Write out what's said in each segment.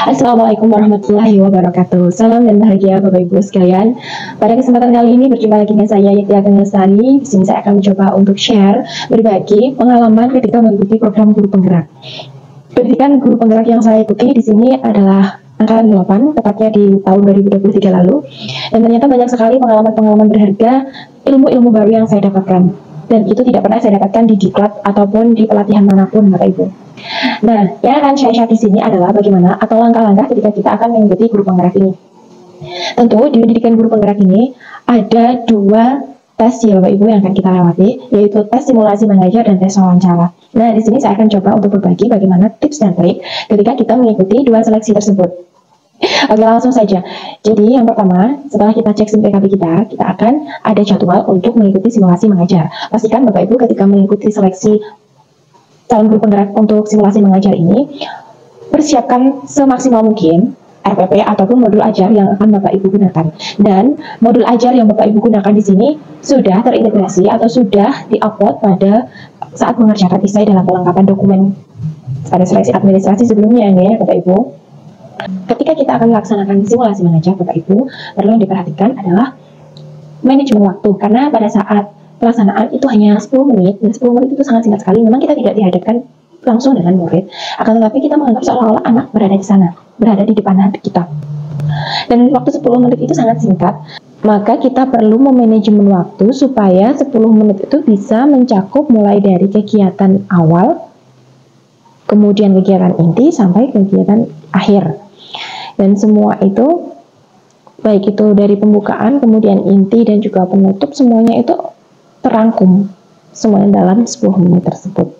Assalamualaikum warahmatullahi wabarakatuh. Salam dan bahagia Bapak Ibu sekalian. Pada kesempatan kali ini berjumpa lagi dengan saya Yeti Ageng Lestari. Di sini saya akan mencoba untuk share, berbagi pengalaman ketika mengikuti program guru penggerak. Pendidikan guru penggerak yang saya ikuti di sini adalah angkatan 8, tepatnya di tahun 2023 lalu. Dan ternyata banyak sekali pengalaman-pengalaman berharga, ilmu-ilmu baru yang saya dapatkan. Dan itu tidak pernah saya dapatkan di diklat ataupun di pelatihan manapun, Bapak Ibu. Nah, yang akan saya share di sini adalah bagaimana atau langkah-langkah ketika kita akan mengikuti guru penggerak ini. Tentu di pendidikan guru penggerak ini ada dua tes ya Bapak Ibu yang akan kita lewati, yaitu tes simulasi mengajar dan tes wawancara. Nah, di sini saya akan coba untuk berbagi bagaimana tips dan trik ketika kita mengikuti dua seleksi tersebut. Oke, langsung saja. Jadi yang pertama, setelah kita cek SIM PKB kita akan ada jadwal untuk mengikuti simulasi mengajar. Pastikan Bapak Ibu ketika mengikuti seleksi calon guru penggerak untuk simulasi mengajar ini, persiapkan semaksimal mungkin RPP ataupun modul ajar yang akan Bapak Ibu gunakan. Dan modul ajar yang Bapak Ibu gunakan di sini sudah terintegrasi atau sudah diupload pada saat mengerjakan esai dalam kelengkapan dokumen pada seleksi administrasi sebelumnya nih ya Bapak Ibu. Ketika kita akan melaksanakan simulasi mengajar Bapak Ibu, perlu yang diperhatikan adalah manajemen waktu, karena pada saat pelaksanaan itu hanya 10 menit, dan 10 menit itu sangat singkat sekali. Memang kita tidak dihadapkan langsung dengan murid, akan tetapi kita menganggap seolah-olah anak berada di sana, berada di depan kita. Dan waktu 10 menit itu sangat singkat, maka kita perlu memanajemen waktu supaya 10 menit itu bisa mencakup mulai dari kegiatan awal, kemudian kegiatan inti, sampai kegiatan akhir. Dan semua itu, baik itu dari pembukaan, kemudian inti, dan juga penutup, semuanya itu terangkum semuanya dalam 10 menit tersebut.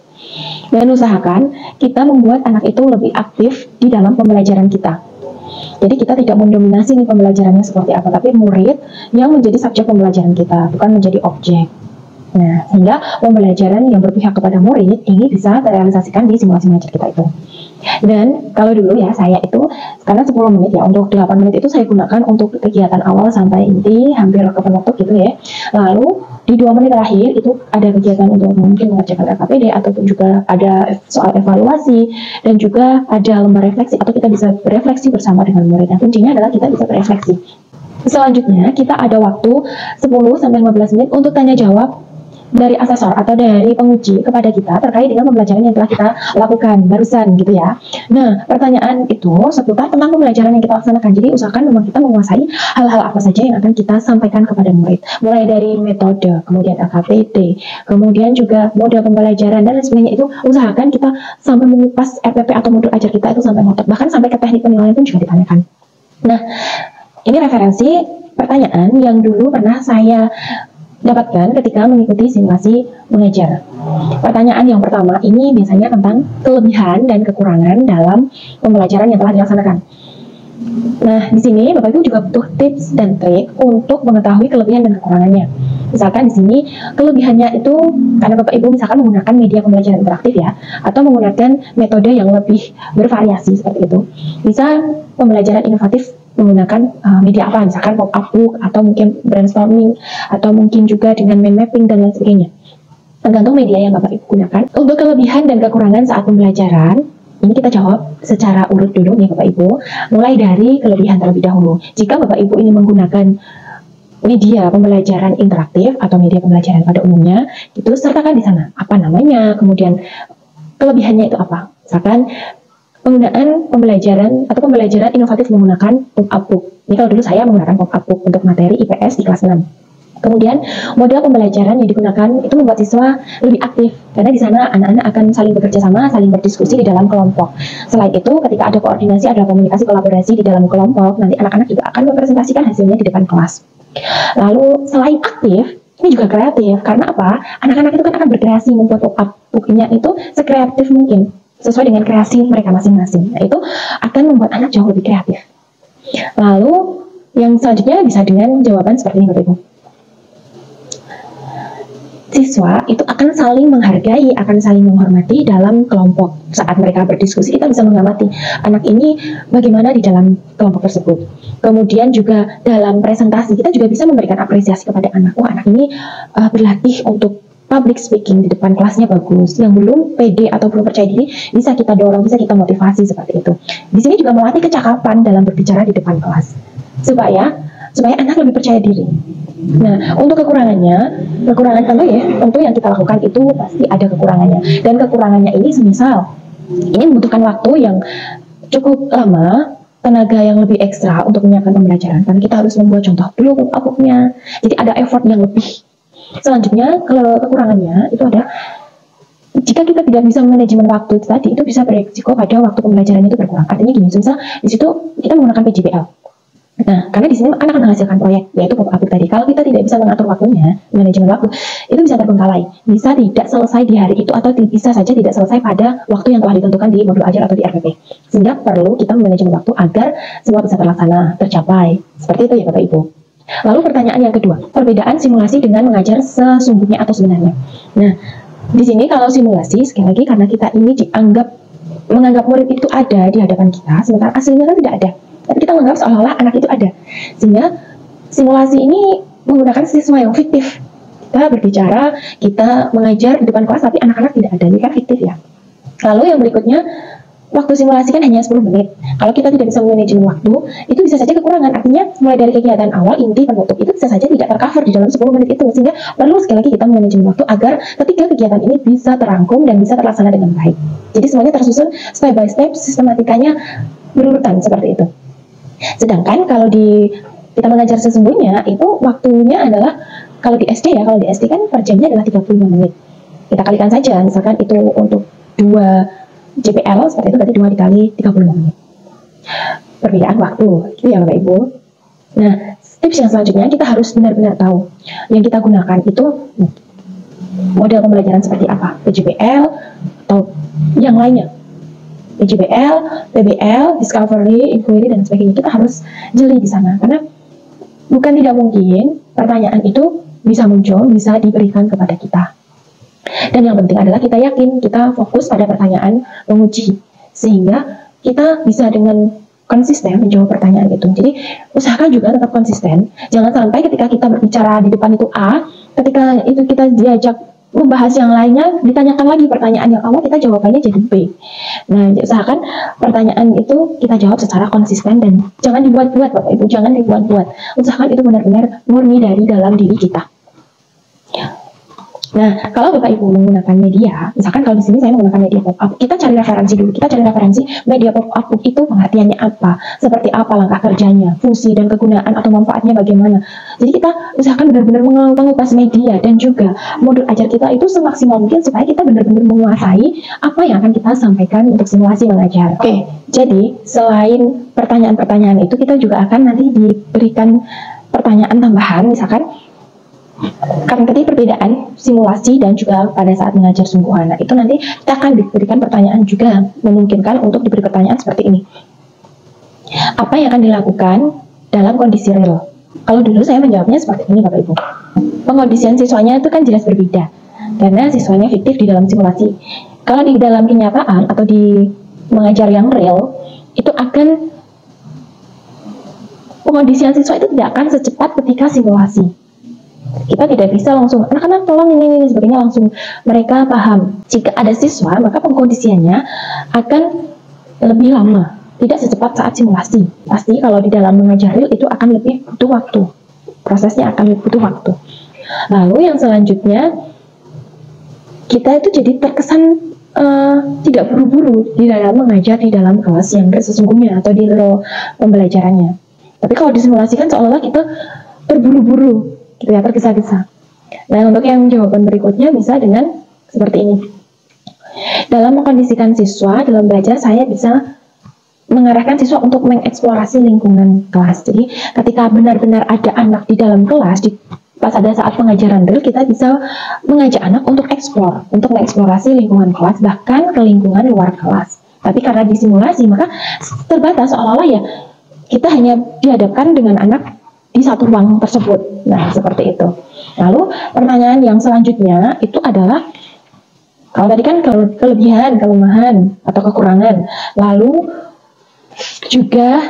Dan usahakan kita membuat anak itu lebih aktif di dalam pembelajaran kita. Jadi kita tidak mendominasi nih pembelajarannya seperti apa, tapi murid yang menjadi subjek pembelajaran kita, bukan menjadi objek. Nah, sehingga pembelajaran yang berpihak kepada murid ini bisa terrealisasikan di simulasi mengajar kita itu. Dan kalau dulu ya saya itu, karena 10 menit ya, untuk 8 menit itu saya gunakan untuk kegiatan awal sampai inti, hampir ke penutup gitu ya. Lalu di 2 menit terakhir itu ada kegiatan untuk mungkin mengerjakan RKPD, ataupun juga ada soal evaluasi, dan juga ada lembar refleksi, atau kita bisa berefleksi bersama dengan murid. Nah, kuncinya adalah kita bisa berefleksi. Selanjutnya kita ada waktu 10-15 menit untuk tanya jawab dari asesor atau dari penguji kepada kita terkait dengan pembelajaran yang telah kita lakukan barusan gitu ya. Nah, pertanyaan itu seputar tentang pembelajaran yang kita laksanakan. Jadi usahakan memang kita menguasai hal-hal apa saja yang akan kita sampaikan kepada murid, mulai dari metode, kemudian LKPD, kemudian juga model pembelajaran dan lain sebagainya. Itu usahakan kita sampai mengupas RPP atau modul ajar kita itu sampai ngotot, bahkan sampai ke teknik penilaian pun juga ditanyakan. Nah, ini referensi pertanyaan yang dulu pernah saya dapatkan ketika mengikuti simulasi mengajar. Pertanyaan yang pertama ini biasanya tentang kelebihan dan kekurangan dalam pembelajaran yang telah dilaksanakan. Nah, di sini Bapak Ibu juga butuh tips dan trik untuk mengetahui kelebihan dan kekurangannya. Misalkan di sini kelebihannya itu karena Bapak Ibu misalkan menggunakan media pembelajaran interaktif ya, atau menggunakan metode yang lebih bervariasi seperti itu. Bisa pembelajaran inovatif menggunakan media apa, misalkan pop-up book, atau mungkin brainstorming, atau mungkin juga dengan mind mapping dan lain sebagainya. Tergantung media yang Bapak Ibu gunakan. Untuk kelebihan dan kekurangan saat pembelajaran, ini kita jawab secara urut dulu nih Bapak Ibu, mulai dari kelebihan terlebih dahulu. Jika Bapak Ibu ini menggunakan media pembelajaran interaktif atau media pembelajaran pada umumnya, itu sertakan di sana apa namanya, kemudian kelebihannya itu apa. Misalkan penggunaan pembelajaran atau pembelajaran inovatif menggunakan pop-up book. Ini kalau dulu saya menggunakan pop-up book untuk materi IPS di kelas 6. Kemudian model pembelajaran yang digunakan itu membuat siswa lebih aktif, karena di sana anak-anak akan saling bekerja sama, saling berdiskusi di dalam kelompok. Selain itu, ketika ada koordinasi, ada komunikasi, kolaborasi di dalam kelompok, nanti anak-anak juga akan mempresentasikan hasilnya di depan kelas. Lalu selain aktif, ini juga kreatif. Karena apa? Anak-anak itu kan akan berkreasi membuat pop-up booknya itu sekreatif mungkin, sesuai dengan kreasi mereka masing-masing. Nah, itu akan membuat anak jauh lebih kreatif. Lalu yang selanjutnya bisa dengan jawaban seperti ini Bapak Ibu. Siswa itu akan saling menghargai, akan saling menghormati dalam kelompok. Saat mereka berdiskusi, kita bisa mengamati anak ini bagaimana di dalam kelompok tersebut. Kemudian juga dalam presentasi, kita juga bisa memberikan apresiasi kepada anak. Wah, anak ini berlatih untuk public speaking di depan kelasnya bagus, yang belum pede atau belum percaya diri, bisa kita dorong, bisa kita motivasi seperti itu. Di sini juga melatih kecakapan dalam berbicara di depan kelas, supaya anak lebih percaya diri. Nah, untuk kekurangan tentu yang kita lakukan itu pasti ada kekurangannya. Dan kekurangannya ini semisal ini membutuhkan waktu yang cukup lama, tenaga yang lebih ekstra untuk menyiapkan pembelajaran, karena kita harus membuat contoh dulu outputnya, jadi ada effort yang lebih. Selanjutnya, kalau kekurangannya itu ada jika kita tidak bisa manajemen waktu tadi, itu bisa beresiko pada waktu pembelajaran itu berkurang. Artinya gini, misal di situ kita menggunakan PJBL. Nah, karena di sini kan akan menghasilkan proyek, yaitu pop-up tadi. Kalau kita tidak bisa mengatur waktunya, manajemen waktu, itu bisa terbengkalai. Bisa tidak selesai di hari itu, atau bisa saja tidak selesai pada waktu yang telah ditentukan di modul ajar atau di RPP. Sehingga perlu kita manajemen waktu agar semua bisa terlaksana, tercapai. Seperti itu ya Bapak Ibu. Lalu pertanyaan yang kedua, perbedaan simulasi dengan mengajar sesungguhnya atau sebenarnya. Nah, di sini kalau simulasi, sekali lagi karena kita ini menganggap murid itu ada di hadapan kita, sementara aslinya kan tidak ada. Tapi kita menganggap seolah-olah anak itu ada. Sehingga simulasi ini menggunakan siswa yang fiktif. Kita berbicara, kita mengajar di depan kelas, tapi anak-anak tidak ada. Ini kan fiktif ya. Lalu yang berikutnya, waktu simulasi kan hanya 10 menit. Kalau kita tidak bisa manajemen waktu, itu bisa saja kekurangan. Artinya, mulai dari kegiatan awal, inti, penutup, itu bisa saja tidak tercover di dalam 10 menit itu. Sehingga perlu sekali lagi kita manajemen waktu agar ketika kegiatan ini bisa terangkum dan bisa terlaksana dengan baik. Jadi semuanya tersusun step by step, sistematikanya berurutan seperti itu. Sedangkan kalau kita mengajar sesungguhnya, itu waktunya adalah, kalau di SD kan per jamnya adalah 35 menit. Kita kalikan saja, misalkan itu untuk 2 JPL, seperti itu berarti 2 dikali 35 menit. Perbedaan waktu, itu ya Bapak Ibu. Nah, tips yang selanjutnya kita harus benar-benar tahu yang kita gunakan itu model pembelajaran seperti apa, PJBL atau yang lainnya. PJBL, PBL, Discovery, Inquiry, dan sebagainya. Kita harus jeli di sana, karena bukan tidak mungkin pertanyaan itu bisa muncul, bisa diberikan kepada kita. Dan yang penting adalah kita yakin, kita fokus pada pertanyaan penguji, sehingga kita bisa dengan konsisten menjawab pertanyaan itu. Jadi usahakan juga tetap konsisten. Jangan sampai ketika kita berbicara di depan itu A, ketika itu kita diajak membahas yang lainnya, ditanyakan lagi pertanyaan yang kamu, kita jawabannya jadi B. Nah, usahakan pertanyaan itu kita jawab secara konsisten dan jangan dibuat-buat Bapak Ibu, jangan dibuat-buat. Usahakan itu benar-benar murni dari dalam diri kita. Nah, kalau Bapak Ibu menggunakan media, misalkan kalau di sini saya menggunakan media pop-up, kita cari referensi dulu. Kita cari referensi media pop-up itu pengertiannya apa, seperti apa langkah kerjanya, fungsi dan kegunaan atau manfaatnya bagaimana. Jadi kita usahakan benar-benar mengupas media dan juga modul ajar kita itu semaksimal mungkin supaya kita benar-benar menguasai apa yang akan kita sampaikan untuk simulasi mengajar. Oke, jadi selain pertanyaan-pertanyaan itu, kita juga akan nanti diberikan pertanyaan tambahan, misalkan kan tadi perbedaan simulasi dan juga pada saat mengajar sungguhan. Nah, itu nanti kita akan diberikan pertanyaan juga, memungkinkan untuk diberi pertanyaan seperti ini. Apa yang akan dilakukan dalam kondisi real? Kalau dulu saya menjawabnya seperti ini Bapak Ibu. Pengkondisian siswanya itu kan jelas berbeda, karena siswanya fiktif di dalam simulasi. Kalau di dalam kenyataan atau di mengajar yang real, itu akan pengkondisian siswa itu tidak akan secepat ketika simulasi. Kita tidak bisa langsung, anak-anak tolong ini sebagainya, langsung mereka paham. Jika ada siswa, maka pengkondisiannya akan lebih lama, tidak secepat saat simulasi. Pasti kalau di dalam mengajar real itu akan lebih butuh waktu, prosesnya akan lebih butuh waktu. Lalu yang selanjutnya, kita itu jadi terkesan tidak buru-buru di dalam mengajar di dalam kelas yang sesungguhnya atau di real pembelajarannya. Tapi kalau disimulasikan seolah-olah kita terburu-buru, gitu ya, tergesa-gesa. Nah, untuk yang jawaban berikutnya bisa dengan seperti ini. Dalam mengkondisikan siswa dalam belajar, saya bisa mengarahkan siswa untuk mengeksplorasi lingkungan kelas. Jadi, ketika benar-benar ada anak di dalam kelas, pas ada saat pengajaran real, kita bisa mengajak anak untuk eksplor, untuk mengeksplorasi lingkungan kelas, bahkan ke lingkungan luar kelas. Tapi karena disimulasi, maka terbatas, seolah-olah ya kita hanya dihadapkan dengan anak di satu ruang tersebut. Nah, seperti itu. Lalu pertanyaan yang selanjutnya itu adalah, kalau tadi kan kelebihan, kelemahan, atau kekurangan. Lalu juga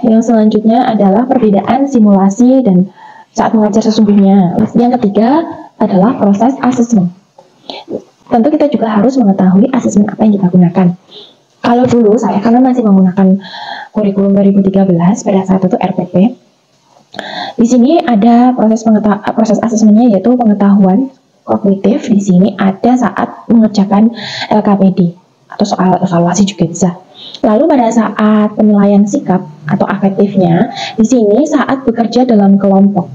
yang selanjutnya adalah perbedaan simulasi dan saat mengajar sesungguhnya. Yang ketiga adalah proses asesmen. Tentu kita juga harus mengetahui asesmen apa yang kita gunakan. Kalau dulu saya karena masih menggunakan kurikulum 2013 pada saat itu RPP. Di sini ada proses asesmennya yaitu pengetahuan kognitif. Di sini ada saat mengerjakan LKPD atau soal evaluasi juga bisa. Lalu pada saat penilaian sikap atau afektifnya, di sini saat bekerja dalam kelompok.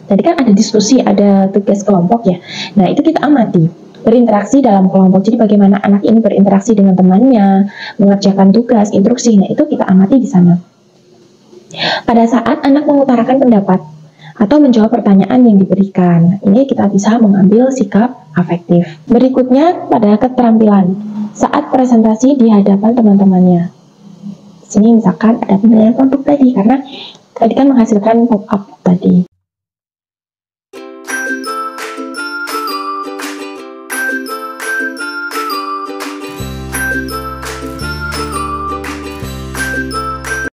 Jadi kan ada diskusi, ada tugas kelompok ya. Nah itu kita amati, berinteraksi dalam kelompok. Jadi bagaimana anak ini berinteraksi dengan temannya, mengerjakan tugas, instruksi. Nah itu kita amati di sana. Pada saat anak mengutarakan pendapat atau menjawab pertanyaan yang diberikan, ini kita bisa mengambil sikap afektif. Berikutnya pada keterampilan saat presentasi di hadapan teman-temannya. Sini misalkan ada penilaian produk tadi, karena tadi kan menghasilkan pop-up tadi.